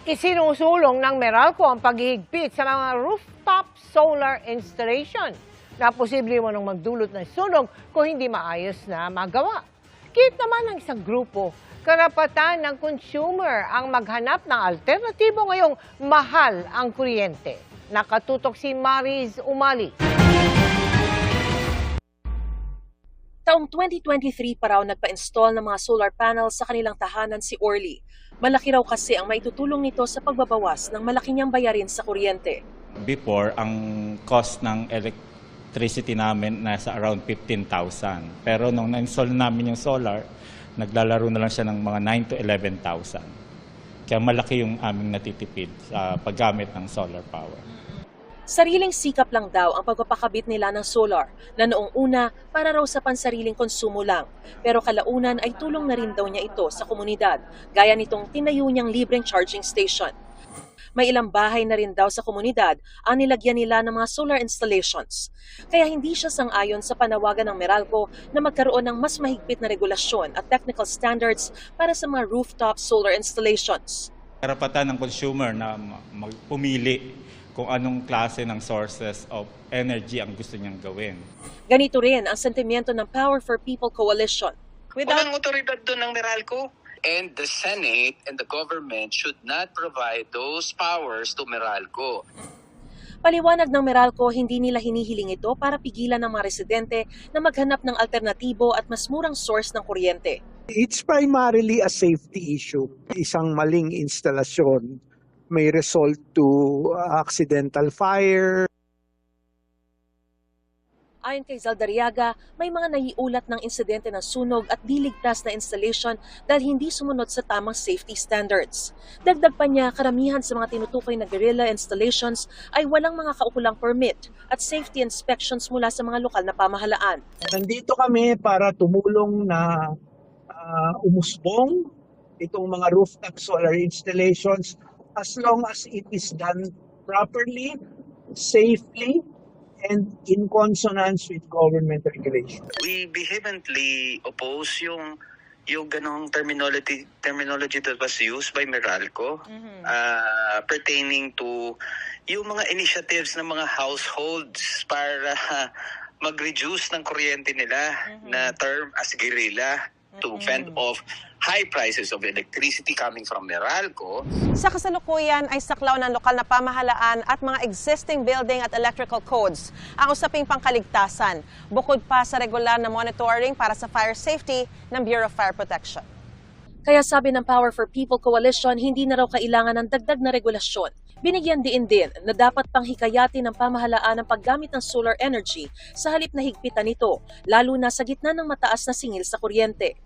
Isinusulong ng Meralco ang paghihigpit sa mga rooftop solar installation na posible mo nang magdulot ng sunog kung hindi maayos na magawa. Kahit naman ng isang grupo, karapatan ng consumer ang maghanap ng alternatibo ngayong mahal ang kuryente. Nakatutok si Mariz Umali. Taong 2023 pa raw nagpa-install ng mga solar panels sa kanilang tahanan si Orly. Malaki raw kasi ang maitutulong nito sa pagbabawas ng malaki niyang bayarin sa kuryente. Before, ang cost ng electricity namin nasa around 15,000. Pero nung na-install namin yung solar, naglalaro na lang siya ng mga 9 to 11,000. Kaya malaki yung aming natitipid sa paggamit ng solar power. Sariling sikap lang daw ang pagpapakabit nila ng solar na noong una para raw sa pansariling konsumo lang. Pero kalaunan ay tulong na rin daw niya ito sa komunidad, gaya nitong tinayo niyang libreng charging station. May ilang bahay na rin daw sa komunidad ang nilagyan nila ng mga solar installations. Kaya hindi siya sang-ayon sa panawagan ng Meralco na magkaroon ng mas mahigpit na regulasyon at technical standards para sa mga rooftop solar installations. Karapatan ng consumer na pumili kung anong klase ng sources of energy ang gusto niyang gawin. Ganito rin ang sentimiento ng Power for People Coalition. Walang otoridad doon ng Meralco. And the Senate and the government should not provide those powers to Meralco. Paliwanag ng Meralco, hindi nila hinihiling ito para pigilan ng mga residente na maghanap ng alternatibo at mas murang source ng kuryente. It's primarily a safety issue. Isang maling instalasyon may result to accidental fire. Ayon kay Zaldariaga, may mga naiulat ng insidente ng sunog at di ligtas na installation dahil hindi sumunod sa tamang safety standards. Dagdag pa niya, karamihan sa mga tinutukoy na guerrilla installations ay walang mga kaukulang permit at safety inspections mula sa mga lokal na pamahalaan. Nandito kami para tumulong na umusbong itong mga rooftop solar installations as long as it is done properly, safely, and in consonance with government regulations. We vehemently oppose yung ganong terminology that was used by Meralco pertaining to yung mga initiatives ng mga households para mag-reduce ng kuryente nila na term as guerrilla to fend off high prices of electricity coming from Meralco. Sa kasalukuyan ay saklaw ng lokal na pamahalaan at mga existing building at electrical codes ang usaping pangkaligtasan, bukod pa sa regular na monitoring para sa fire safety ng Bureau of Fire Protection. Kaya sabi ng Power for People Coalition, hindi na raw kailangan ng dagdag na regulasyon. Binigyan din na dapat pang hikayatin ng pamahalaan ang paggamit ng solar energy sa halip na higpitan nito, lalo na sa gitna ng mataas na singil sa kuryente.